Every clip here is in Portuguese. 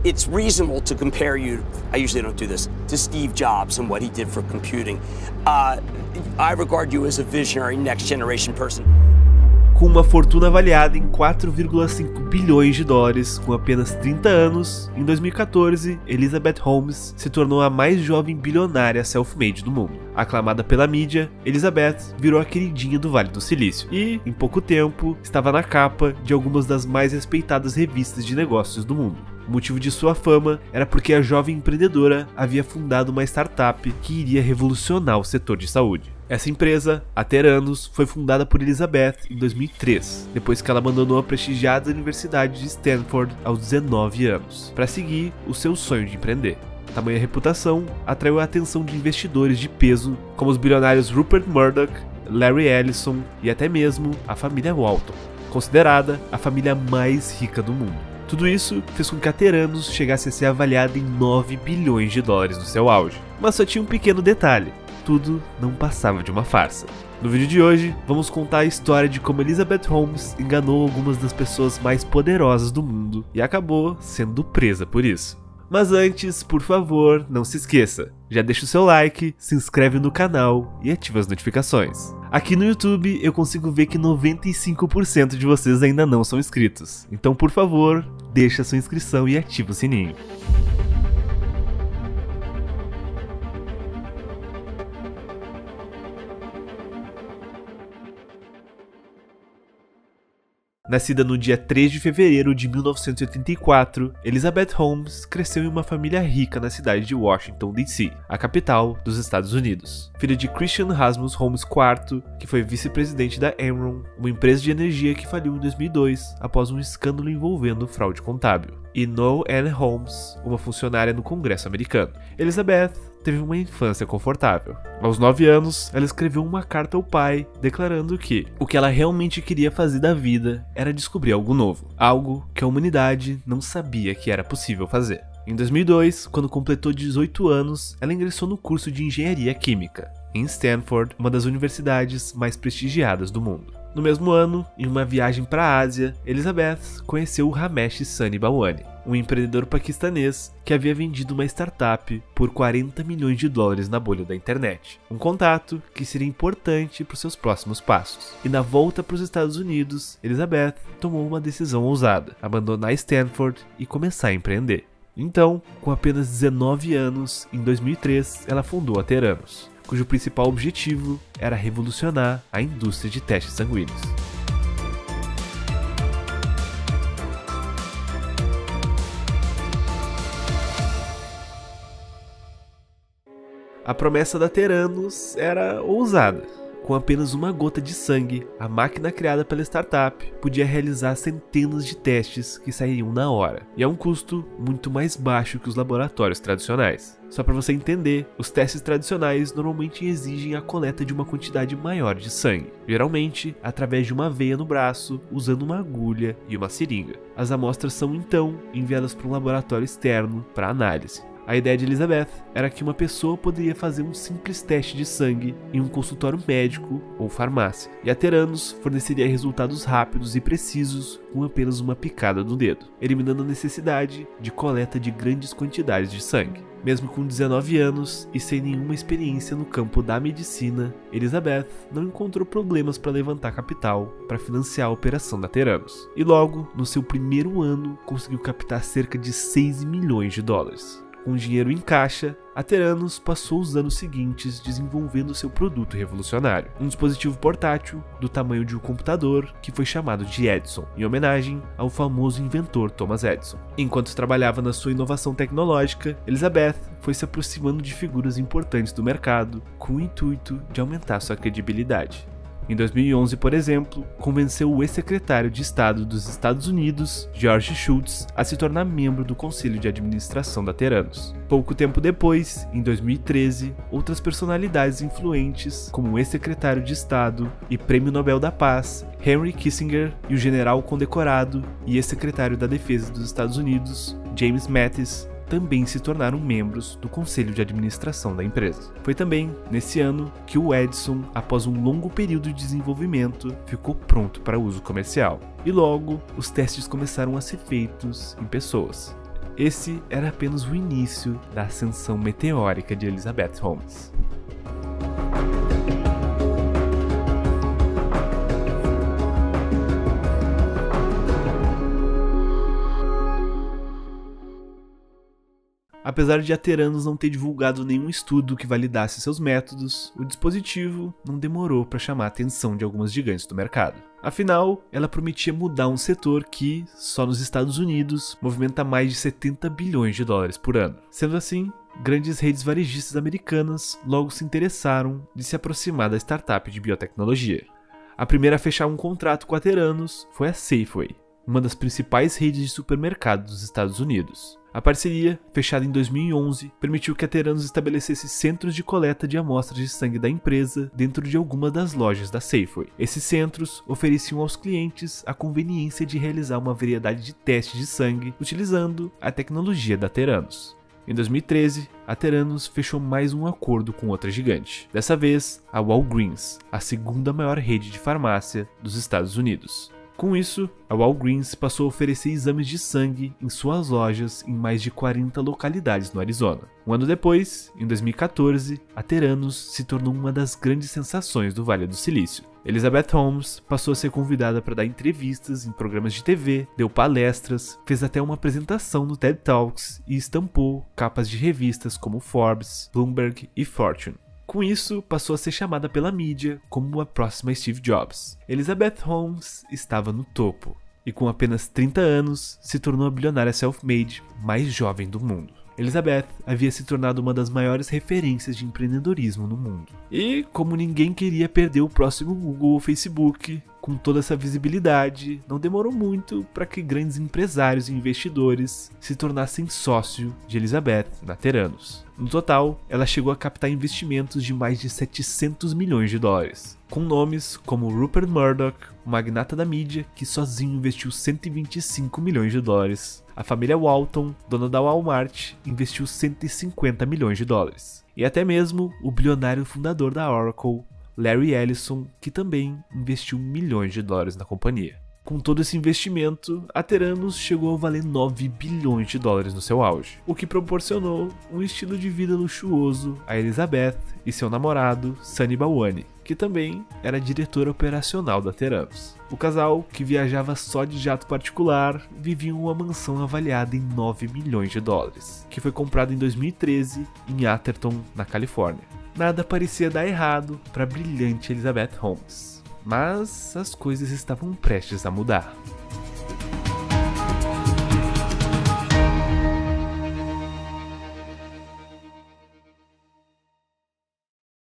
It's reasonable to compare you, I usually don't do this, to Steve Jobs and what he did for computing. I regard you as a visionary, next generation person. Com uma fortuna avaliada em 4,5 bilhões de dólares, com apenas 30 anos, em 2014, Elizabeth Holmes se tornou a mais jovem bilionária self-made do mundo. Aclamada pela mídia, Elizabeth virou a queridinha do Vale do Silício e, em pouco tempo, estava na capa de algumas das mais respeitadas revistas de negócios do mundo. O motivo de sua fama era porque a jovem empreendedora havia fundado uma startup que iria revolucionar o setor de saúde. Essa empresa, a Theranos, foi fundada por Elizabeth em 2003, depois que ela abandonou a prestigiada Universidade de Stanford aos 19 anos, para seguir o seu sonho de empreender. Tamanha reputação atraiu a atenção de investidores de peso, como os bilionários Rupert Murdoch, Larry Ellison e até mesmo a família Walton, considerada a família mais rica do mundo. Tudo isso fez com que a Theranos chegasse a ser avaliada em 9 bilhões de dólares no seu auge. Mas só tinha um pequeno detalhe: tudo não passava de uma farsa. No vídeo de hoje, vamos contar a história de como Elizabeth Holmes enganou algumas das pessoas mais poderosas do mundo e acabou sendo presa por isso. Mas antes, por favor, não se esqueça, já deixa o seu like, se inscreve no canal e ativa as notificações. Aqui no YouTube eu consigo ver que 95% de vocês ainda não são inscritos, então por favor, deixa sua inscrição e ativa o sininho. Nascida no dia 3 de fevereiro de 1984, Elizabeth Holmes cresceu em uma família rica na cidade de Washington, D.C., a capital dos Estados Unidos. Filha de Christian Rasmus Holmes IV, que foi vice-presidente da Enron, uma empresa de energia que faliu em 2002 após um escândalo envolvendo fraude contábil, e Noel Ann Holmes, uma funcionária no Congresso americano. Elizabeth teve uma infância confortável. Aos 9 anos, ela escreveu uma carta ao pai, declarando que o que ela realmente queria fazer da vida era descobrir algo novo, algo que a humanidade não sabia que era possível fazer. Em 2002, quando completou 18 anos, ela ingressou no curso de Engenharia Química, em Stanford, uma das universidades mais prestigiadas do mundo. No mesmo ano, em uma viagem para a Ásia, Elizabeth conheceu o Ramesh Sunny Balwani, um empreendedor paquistanês que havia vendido uma startup por 40 milhões de dólares na bolha da internet. Um contato que seria importante para os seus próximos passos. E na volta para os Estados Unidos, Elizabeth tomou uma decisão ousada: abandonar Stanford e começar a empreender. Então, com apenas 19 anos, em 2003, ela fundou a Theranos, cujo principal objetivo era revolucionar a indústria de testes sanguíneos. A promessa da Theranos era ousada. Com apenas uma gota de sangue, a máquina criada pela startup podia realizar centenas de testes que sairiam na hora, e a um custo muito mais baixo que os laboratórios tradicionais. Só para você entender, os testes tradicionais normalmente exigem a coleta de uma quantidade maior de sangue, geralmente através de uma veia no braço, usando uma agulha e uma seringa. As amostras são então enviadas para um laboratório externo para análise. A ideia de Elizabeth era que uma pessoa poderia fazer um simples teste de sangue em um consultório médico ou farmácia, e a Theranos forneceria resultados rápidos e precisos com apenas uma picada no dedo, eliminando a necessidade de coleta de grandes quantidades de sangue. Mesmo com 19 anos e sem nenhuma experiência no campo da medicina, Elizabeth não encontrou problemas para levantar capital para financiar a operação da Theranos, e logo, no seu primeiro ano, conseguiu captar cerca de 6 milhões de dólares. Com dinheiro em caixa, a Theranos passou os anos seguintes desenvolvendo seu produto revolucionário, um dispositivo portátil do tamanho de um computador que foi chamado de Edison, em homenagem ao famoso inventor Thomas Edison. Enquanto trabalhava na sua inovação tecnológica, Elizabeth foi se aproximando de figuras importantes do mercado com o intuito de aumentar sua credibilidade. Em 2011, por exemplo, convenceu o ex-secretário de Estado dos Estados Unidos, George Shultz, a se tornar membro do conselho de administração da Theranos. Pouco tempo depois, em 2013, outras personalidades influentes, como o ex-secretário de Estado e Prêmio Nobel da Paz, Henry Kissinger, e o general condecorado e ex-secretário da Defesa dos Estados Unidos, James Mattis, também se tornaram membros do conselho de administração da empresa. Foi também nesse ano que o Edison, após um longo período de desenvolvimento, ficou pronto para uso comercial. E logo, os testes começaram a ser feitos em pessoas. esse era apenas o início da ascensão meteórica de Elizabeth Holmes. Apesar de a Theranos não ter divulgado nenhum estudo que validasse seus métodos, o dispositivo não demorou para chamar a atenção de algumas gigantes do mercado. Afinal, ela prometia mudar um setor que, só nos Estados Unidos, movimenta mais de 70 bilhões de dólares por ano. Sendo assim, grandes redes varejistas americanas logo se interessaram de se aproximar da startup de biotecnologia. A primeira a fechar um contrato com a Theranos foi a Safeway, uma das principais redes de supermercados dos Estados Unidos. A parceria, fechada em 2011, permitiu que a Theranos estabelecesse centros de coleta de amostras de sangue da empresa dentro de algumas das lojas da Safeway. Esses centros ofereciam aos clientes a conveniência de realizar uma variedade de testes de sangue utilizando a tecnologia da Theranos. Em 2013, a Theranos fechou mais um acordo com outra gigante, dessa vez a Walgreens, a segunda maior rede de farmácia dos Estados Unidos. Com isso, a Walgreens passou a oferecer exames de sangue em suas lojas em mais de 40 localidades no Arizona. Um ano depois, em 2014, a Theranos se tornou uma das grandes sensações do Vale do Silício. Elizabeth Holmes passou a ser convidada para dar entrevistas em programas de TV, deu palestras, fez até uma apresentação no TED Talks e estampou capas de revistas como Forbes, Bloomberg e Fortune. Com isso, passou a ser chamada pela mídia como a próxima Steve Jobs. Elizabeth Holmes estava no topo, e com apenas 30 anos, se tornou a bilionária self-made mais jovem do mundo. Elizabeth havia se tornado uma das maiores referências de empreendedorismo no mundo. E, como ninguém queria perder o próximo Google ou Facebook, com toda essa visibilidade, não demorou muito para que grandes empresários e investidores se tornassem sócio de Elizabeth na Theranos. No total, ela chegou a captar investimentos de mais de 700 milhões de dólares, com nomes como Rupert Murdoch, o magnata da mídia, que sozinho investiu 125 milhões de dólares, a família Walton, dona da Walmart, investiu 150 milhões de dólares, e até mesmo o bilionário fundador da Oracle, Larry Ellison, que também investiu milhões de dólares na companhia. Com todo esse investimento, a Theranos chegou a valer 9 bilhões de dólares no seu auge, o que proporcionou um estilo de vida luxuoso a Elizabeth e seu namorado, Sunny Balwani, que também era diretor operacional da Theranos. O casal, que viajava só de jato particular, vivia em uma mansão avaliada em 9 milhões de dólares, que foi comprada em 2013 em Atherton, na Califórnia. Nada parecia dar errado para a brilhante Elizabeth Holmes. Mas as coisas estavam prestes a mudar.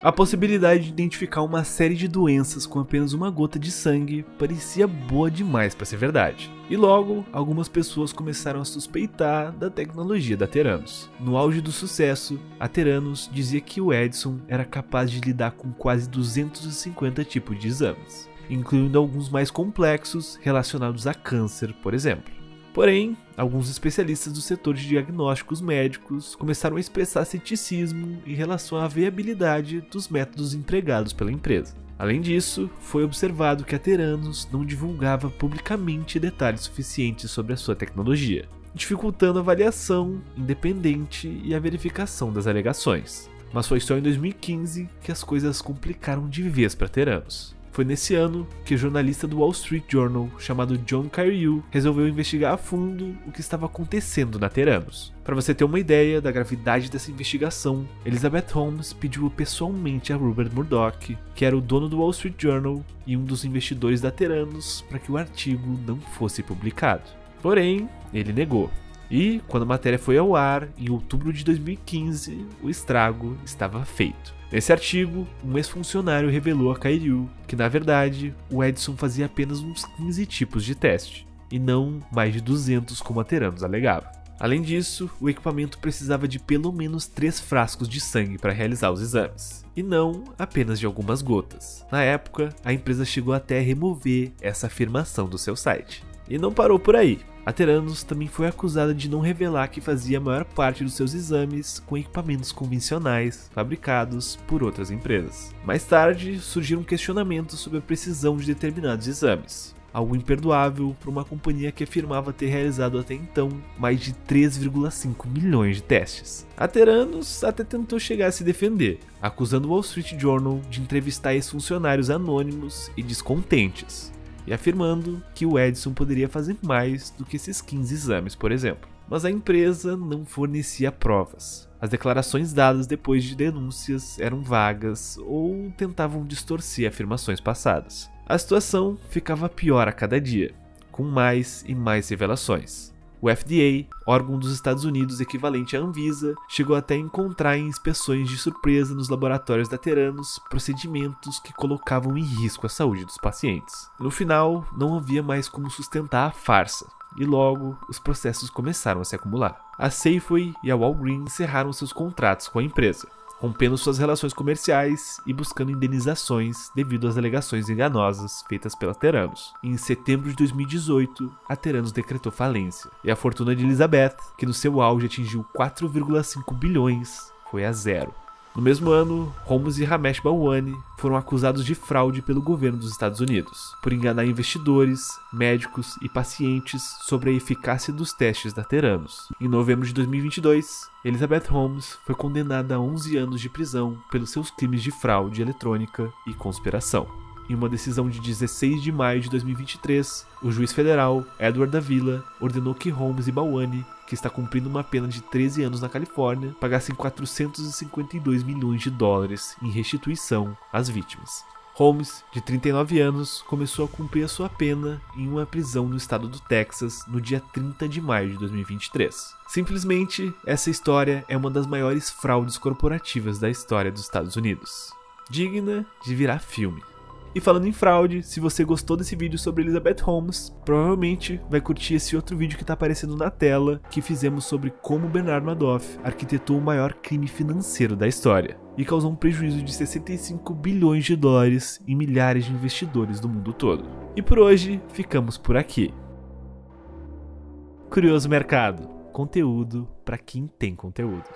A possibilidade de identificar uma série de doenças com apenas uma gota de sangue parecia boa demais para ser verdade. E logo, algumas pessoas começaram a suspeitar da tecnologia da Theranos. No auge do sucesso, a Theranos dizia que o Edison era capaz de lidar com quase 250 tipos de exames, incluindo alguns mais complexos relacionados a câncer, por exemplo. Porém, alguns especialistas do setor de diagnósticos médicos começaram a expressar ceticismo em relação à viabilidade dos métodos empregados pela empresa. Além disso, foi observado que a Theranos não divulgava publicamente detalhes suficientes sobre a sua tecnologia, dificultando a avaliação independente e a verificação das alegações. Mas foi só em 2015 que as coisas complicaram de vez para a Theranos. Foi nesse ano que o jornalista do Wall Street Journal, chamado John Carreyrou, resolveu investigar a fundo o que estava acontecendo na Theranos. Para você ter uma ideia da gravidade dessa investigação, Elizabeth Holmes pediu pessoalmente a Rupert Murdoch, que era o dono do Wall Street Journal e um dos investidores da Theranos, para que o artigo não fosse publicado. Porém, ele negou. E, quando a matéria foi ao ar, em outubro de 2015, o estrago estava feito. Nesse artigo, um ex-funcionário revelou a Carreyrou que, na verdade, o Edison fazia apenas uns 15 tipos de teste, e não mais de 200 como a Theranos alegava. Além disso, o equipamento precisava de pelo menos 3 frascos de sangue para realizar os exames, e não apenas de algumas gotas. Na época, a empresa chegou até a remover essa afirmação do seu site. E não parou por aí. A Theranos também foi acusada de não revelar que fazia a maior parte dos seus exames com equipamentos convencionais fabricados por outras empresas. Mais tarde, surgiram questionamentos sobre a precisão de determinados exames. algo imperdoável para uma companhia que afirmava ter realizado até então mais de 3,5 milhões de testes. A Theranos até tentou chegar a se defender, acusando o Wall Street Journal de entrevistar ex-funcionários anônimos e descontentes, e afirmando que o Edison poderia fazer mais do que esses 15 exames, por exemplo. Mas a empresa não fornecia provas. As declarações dadas depois de denúncias eram vagas ou tentavam distorcer afirmações passadas. A situação ficava pior a cada dia, com mais e mais revelações. O FDA, órgão dos Estados Unidos equivalente à Anvisa, chegou até a encontrar em inspeções de surpresa nos laboratórios da Theranos procedimentos que colocavam em risco a saúde dos pacientes. No final, não havia mais como sustentar a farsa, e logo os processos começaram a se acumular. A Safeway e a Walgreens encerraram seus contratos com a empresa, rompendo suas relações comerciais e buscando indenizações devido às alegações enganosas feitas pela Theranos. Em setembro de 2018, a Theranos decretou falência, e a fortuna de Elizabeth, que no seu auge atingiu 4,5 bilhões, foi a zero. No mesmo ano, Holmes e Ramesh Balwani foram acusados de fraude pelo governo dos Estados Unidos, por enganar investidores, médicos e pacientes sobre a eficácia dos testes da Theranos. Em novembro de 2022, Elizabeth Holmes foi condenada a 11 anos de prisão pelos seus crimes de fraude eletrônica e conspiração. Em uma decisão de 16 de maio de 2023, o juiz federal Edward Davila ordenou que Holmes e Balwani, que está cumprindo uma pena de 13 anos na Califórnia, pagassem 452 milhões de dólares em restituição às vítimas. Holmes, de 39 anos, começou a cumprir a sua pena em uma prisão no estado do Texas no dia 30 de maio de 2023. Simplesmente, essa história é uma das maiores fraudes corporativas da história dos Estados Unidos, digna de virar filme. E falando em fraude, se você gostou desse vídeo sobre Elizabeth Holmes, provavelmente vai curtir esse outro vídeo que está aparecendo na tela, que fizemos sobre como Bernard Madoff arquitetou o maior crime financeiro da história e causou um prejuízo de 65 bilhões de dólares em milhares de investidores do mundo todo. E por hoje, ficamos por aqui. Curioso Mercado, conteúdo para quem tem conteúdo.